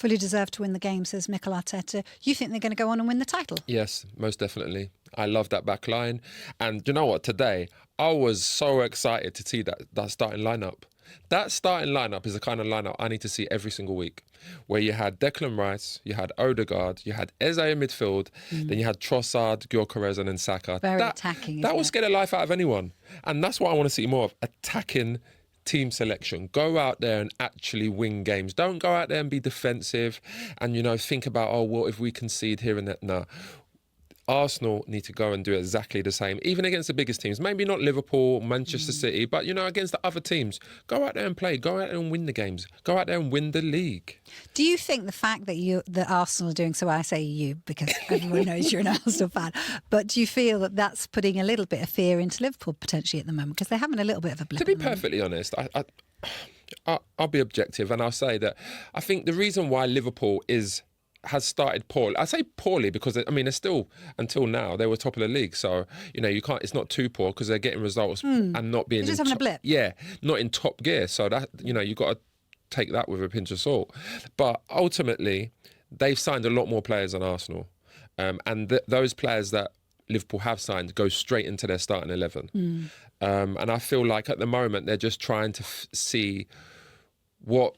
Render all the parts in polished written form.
Fully deserved to win the game, says Mikel Arteta. You think they're going to go on and win the title? Yes, most definitely. I love that back line. And you know what? Today, I was so excited to see that starting lineup. That starting lineup is the kind of lineup I need to see every single week, where you had Declan Rice, you had Odegaard, you had Eze in midfield, then you had Trossard, Gyökeres and then Saka. Very attacking, That isn't will it? scare the life out of anyone. And that's what I want to see more of, attacking team selection. Go out there and actually win games. Don't go out there and be defensive and, think about, oh, well, if we concede here and there. No. Arsenal need to go and do exactly the same, even against the biggest teams. Maybe not Liverpool, Manchester City, but, against the other teams. Go out there and play. Go out there and win the games. Go out there and win the league. Do you think the fact that Arsenal are doing so, I say you because everyone knows you're an Arsenal fan, but do you feel that that's putting a little bit of fear into Liverpool potentially at the moment? Because they're having a little bit of a blip. To be perfectly honest, I'll be objective and I'll say that I think the reason why Liverpool has started poorly. I say poorly because they're still, until now, they were top of the league. So, you can't, it's not too poor because they're getting results and not being... They're just having a blip. Yeah, not in top gear. So that, you've got to take that with a pinch of salt. But ultimately, they've signed a lot more players than Arsenal. And those players that Liverpool have signed go straight into their starting 11. And I feel like at the moment, they're just trying to see what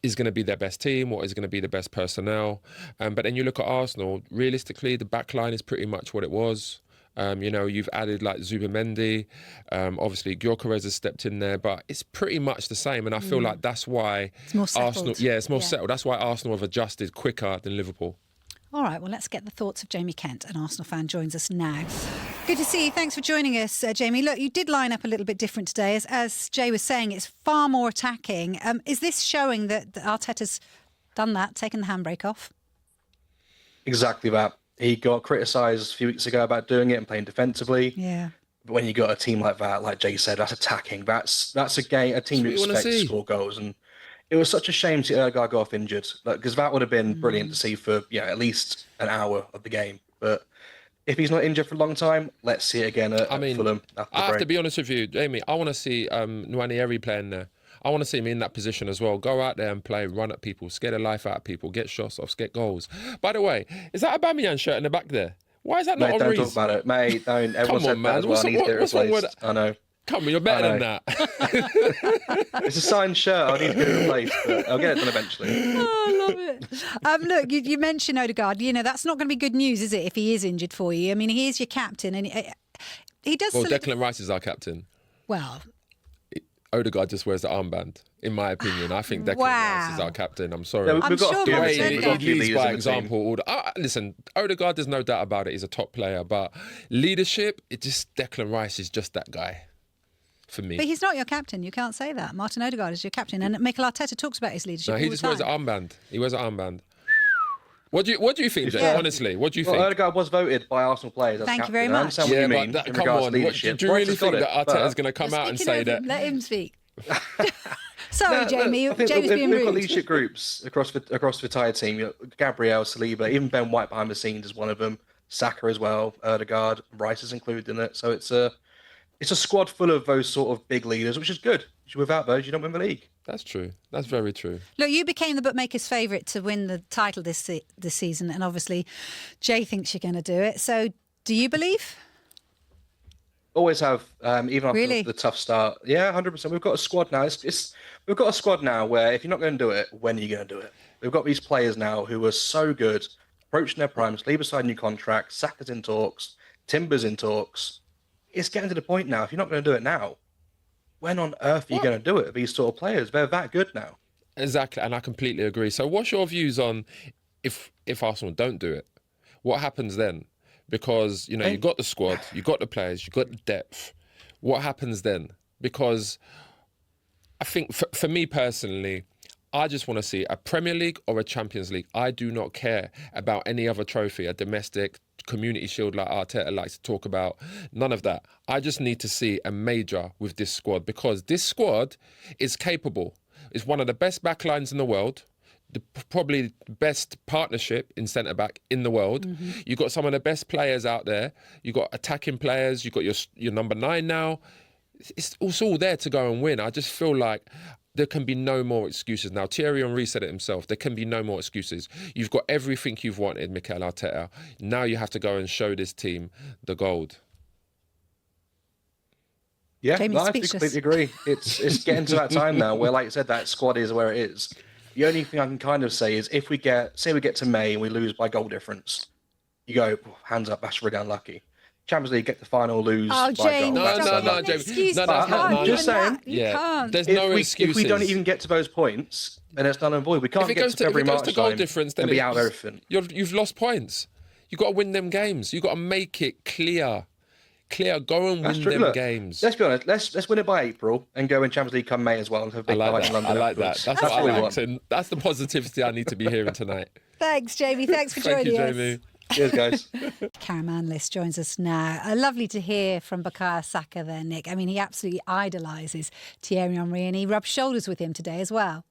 is going to be their best team, what is going to be the best personnel. But then you look at Arsenal, realistically, the back line is pretty much what it was. You've added like Zubimendi, obviously Gyökeres has stepped in there, but it's pretty much the same. And I feel like that's why it's more settled. Arsenal, it's more settled. That's why Arsenal have adjusted quicker than Liverpool. All right, well, let's get the thoughts of Jamie Kent, an Arsenal fan, joins us now. Good to see you. Thanks for joining us, Jamie. Look, you did line up a little bit different today. As Jay was saying, it's far more attacking. Is this showing that Arteta's done that, taken the handbrake off? Exactly that. He got criticised a few weeks ago about doing it and playing defensively. Yeah. But when you got a team like that, like Jay said, that's attacking. That's a team you expect to score goals. And it was such a shame to see Odegaard go off injured, because that would have been brilliant to see for at least an hour of the game. But if he's not injured for a long time, let's see it again at Fulham. I have to be honest with you, Jamie. I want to see Nwaneri playing there. I want to see him in that position as well. Go out there and play, run at people, scare the life out of people, get shots off, get goals. By the way, is that a Aubameyang shirt in the back there? Why is that not on Don't Reece? talk about it, mate. Don't. Everyone said that as well. I need to get it replaced. I know. Come on, you're better than that. It's a signed shirt. I need to get it replaced, but I'll get it done eventually. Oh, I love it. Look, you mentioned Odegaard. That's not going to be good news, is it, if he is injured for you? I mean, he is your captain, and he does... Well, Declan Rice is our captain. Well... Odegaard just wears the armband, in my opinion. I think Declan Rice is our captain. I'm sorry. I'm sure he leads by example. Listen, Odegaard, there's no doubt about it. He's a top player, but leadership, Declan Rice is just that guy. For me. But he's not your captain. You can't say that. Martin Odegaard is your captain. And Mikel Arteta talks about his leadership. No, he just wears an armband. He wears an armband. What do you think, Jay? Honestly, what do you think? Odegaard was voted by Arsenal players as Thank captain. you very much. I understand what you mean in regards to leadership. Do you really think that Arteta's going to come out and say that? Let him speak. Sorry, Jamie. Jamie's being rude. We've got leadership groups across the entire team. Gabriel, Saliba, even Ben White behind the scenes is one of them. Saka as well. Odegaard, Rice is included in it. So it's a squad full of those sort of big leaders, which is good. Without those, you don't win the league. That's true. That's very true. Look, you became the bookmakers' favourite to win the title this season, and obviously Jay thinks you're going to do it. So do you believe? Always have, even after the tough start. Yeah, 100%. We've got a squad now. We've got a squad now where if you're not going to do it, when are you going to do it? We've got these players now who are so good, approaching their prime. Saliba signed new contract. Saka's in talks. Timber's in talks. It's getting to the point now. If you're not going to do it now, when on earth are you going to do it? These sort of players, they're that good now. Exactly, and I completely agree. So what's your views on if Arsenal don't do it? What happens then? Because, you've got the squad, you've got the players, you've got the depth. What happens then? Because I think for me personally, I just want to see a Premier League or a Champions League. I do not care about any other trophy, a domestic Community Shield like Arteta likes to talk about. None of that. I just need to see a major with this squad, because this squad is capable. It's one of the best backlines in the world. Probably best partnership in centre-back in the world. You've got some of the best players out there. You've got attacking players. You've got your number 9 now. It's all there to go and win. I just feel like there can be no more excuses now. Thierry Henry said it himself. There can be no more excuses. You've got everything you've wanted, Mikel Arteta. Now you have to go and show this team the gold. Yeah, no, I completely agree. It's getting to that time now where, like you said, that squad is where it is. The only thing I can kind of say is if we get to May and we lose by goal difference, you go, hands up, that's really unlucky. Champions League, get the final, lose by goal. No, James. No, just saying. There's no excuses. If we don't even get to those points, then it's null and void. We can't get to February, March time and be out of everything. You've lost points. You've got to win them games. You've got to make it clear. Go and win them games. Let's be honest. Let's win it by April and go in Champions League come May as well and have a big night in London. I like that. That's what I want. That's the positivity I need to be hearing tonight. Thanks, Jamie. Thanks for joining us. Thank you, Jamie. Cheers, guys. Caraman List joins us now. Lovely to hear from Bukayo Saka there, Nick. I mean, he absolutely idolises Thierry Henry and he rubbed shoulders with him today as well.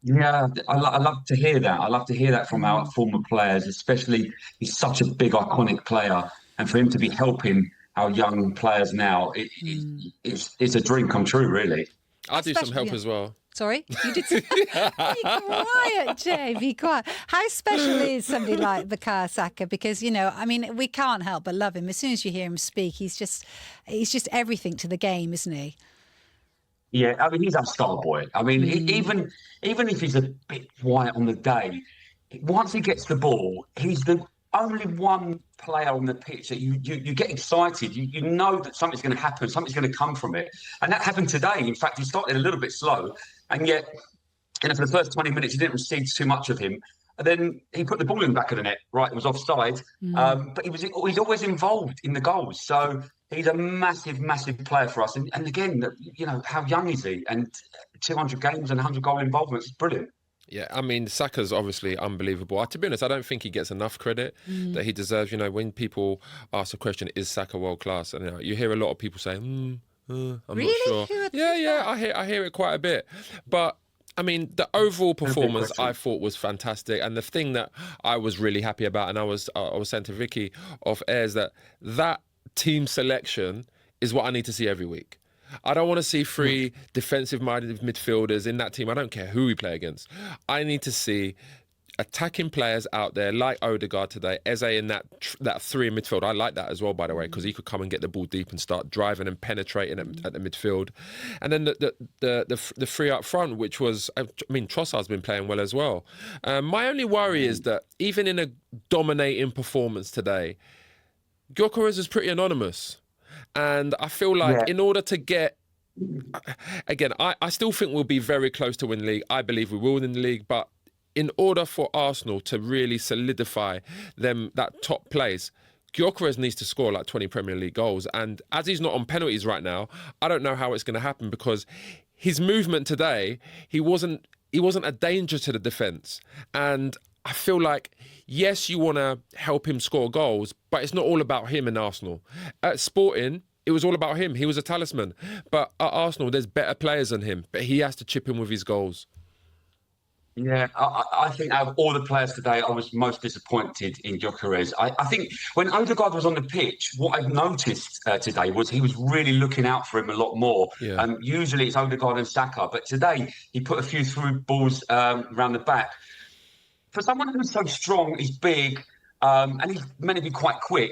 Yeah, I love to hear that. I love to hear that from our former players, especially he's such a big, iconic player. And for him to be helping our young players now, it's a dream come true, really. I'll do some help as well. Sorry? You did be quiet, Jay, be quiet. How special is somebody like Bukayo Saka? Because, you know, I mean, we can't help but love him. As soon as you hear him speak, he's just everything to the game, isn't he? Yeah, I mean, he's our star boy. I mean, even if he's a bit quiet on the day, once he gets the ball, he's the only one player on the pitch that you get excited. You know that something's going to happen, something's going to come from it. And that happened today. In fact, he started a little bit slow. And yet, for the first 20 minutes, you didn't receive too much of him. And then he put the ball in the back of the net. Right, it was offside. But he's always involved in the goals. So he's a massive, massive player for us. And again, you know, how young is he? And 200 games and 100 goal involvements is brilliant. Yeah, I mean, Saka's obviously unbelievable. To be honest, I don't think he gets enough credit that he deserves. You know, when people ask the question, is Saka world class? And you hear a lot of people say, I'm not sure. Yeah, I hear it quite a bit. But I mean, the overall performance I thought was fantastic. And the thing that I was really happy about, and I was saying to Vicky off air, is that team selection is what I need to see every week. I don't want to see three defensive-minded midfielders in that team. I don't care who we play against. I need to see attacking players out there like Odegaard today, Eze in that three in midfield. I like that as well, by the way, because he could come and get the ball deep and start driving and penetrating at the midfield. And then the three up front, which was, I mean, Trossard's been playing well as well. My only worry is that even in a dominating performance today, Gyökeres is pretty anonymous. And I feel like in order to get, again, I still think we'll be very close to win the league. I believe we will win the league. But in order for Arsenal to really solidify that top place, Gyökeres needs to score like 20 Premier League goals. And as he's not on penalties right now, I don't know how it's going to happen because his movement today, he wasn't a danger to the defence. And I feel like, yes, you want to help him score goals, but it's not all about him in Arsenal. At Sporting, it was all about him. He was a talisman. But at Arsenal, there's better players than him, but he has to chip in with his goals. Yeah, I think out of all the players today, I was most disappointed in Gyökeres. I think when Odegaard was on the pitch, what I've noticed today was he was really looking out for him a lot more. Yeah. Usually it's Odegaard and Saka, but today he put a few through balls around the back. For someone who's so strong, he's big, and he's meant to be quite quick,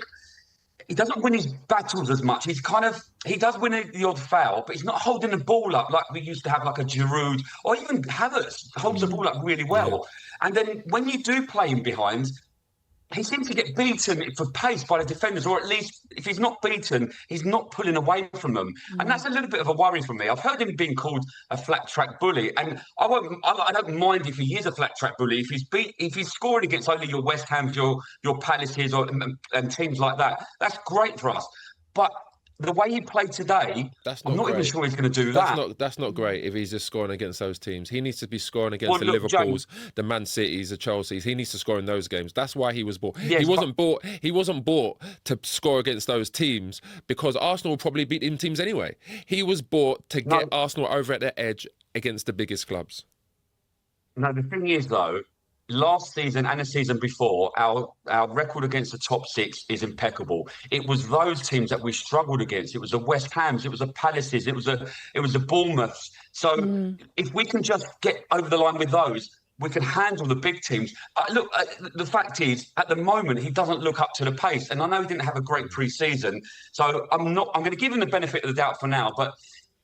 he doesn't win his battles as much. He does win the odd foul, but he's not holding the ball up like we used to have, like a Jurrien or even Havertz holds the ball up really well. Yeah. And then when you do play him behind, he seems to get beaten for pace by the defenders, or at least if he's not beaten, he's not pulling away from them. And that's a little bit of a worry for me. I've heard him being called a flat track bully, and I don't mind if he is a flat track bully. If he's scoring against only your West Hams, your Palaces, and teams like that, that's great for us. But the way he played today, I'm not even sure he's going to do that. That's not great if he's just scoring against those teams. He needs to be scoring against the Liverpools, the Man Cities, the Chelseas. He needs to score in those games. That's why he was bought. Yes, he wasn't bought to score against those teams because Arsenal will probably beat them teams anyway. He was bought to get Arsenal over at their edge against the biggest clubs. No, the thing is, though, last season and the season before, our record against the top six is impeccable. It was those teams that we struggled against. It was the West Hams, it was the Palaces, it was the Bournemouths. So if we can just get over the line with those, we can handle the big teams. The fact is, at the moment, he doesn't look up to the pace. And I know he didn't have a great pre-season, so I'm going to give him the benefit of the doubt for now. But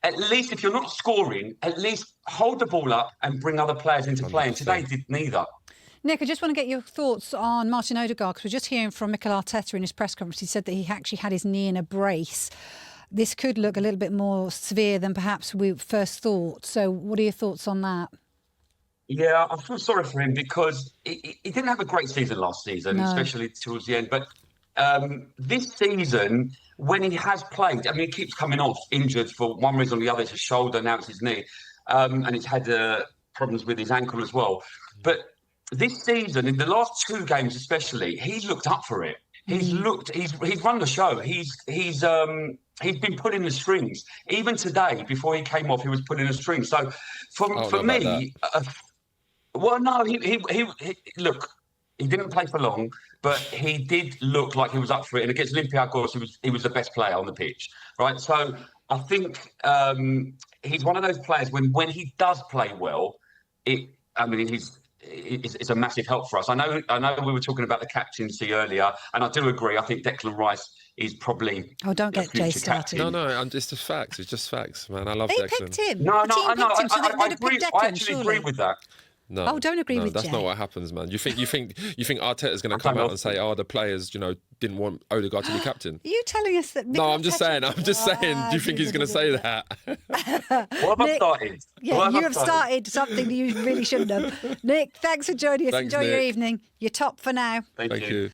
at least if you're not scoring, at least hold the ball up and bring other players into play. And today did neither. Nick, I just want to get your thoughts on Martin Odegaard, because we're just hearing from Mikel Arteta in his press conference. He said that he actually had his knee in a brace. This could look a little bit more severe than perhaps we first thought. So what are your thoughts on that? Yeah, I feel sorry for him because he didn't have a great season last season, especially towards the end. But this season, when he has played, I mean, he keeps coming off injured for one reason or the other. It's his shoulder, now it's his knee. And he's had problems with his ankle as well. But this season, in the last two games especially, he's looked up for it. He's run the show. He's been pulling the strings. Even today, before he came off, he was pulling the strings. So for me, well, no, he look, he didn't play for long, but he did look like he was up for it. And against Olympiacos, he was the best player on the pitch, right? So I think he's one of those players when he does play well, it's a massive help for us. I know we were talking about the captaincy earlier, and I do agree. I think Declan Rice is probably don't get Jay started. No, it's just facts. It's just facts, man. I love they Declan. Picked him. No, I know. I agree. I actually agree with that. No, don't agree with that's Jay. not what happens, man. You think Arteta's going to come out and say, "Oh, the players, didn't want Odegaard to be captain"? Are you telling us that? No, I'm just saying. Do you think he's going to say that? What have I started? Yeah, you have started something that you really shouldn't have. Nick, thanks for joining us. Thanks, Enjoy your Nick. evening. You're top for now. Thank you.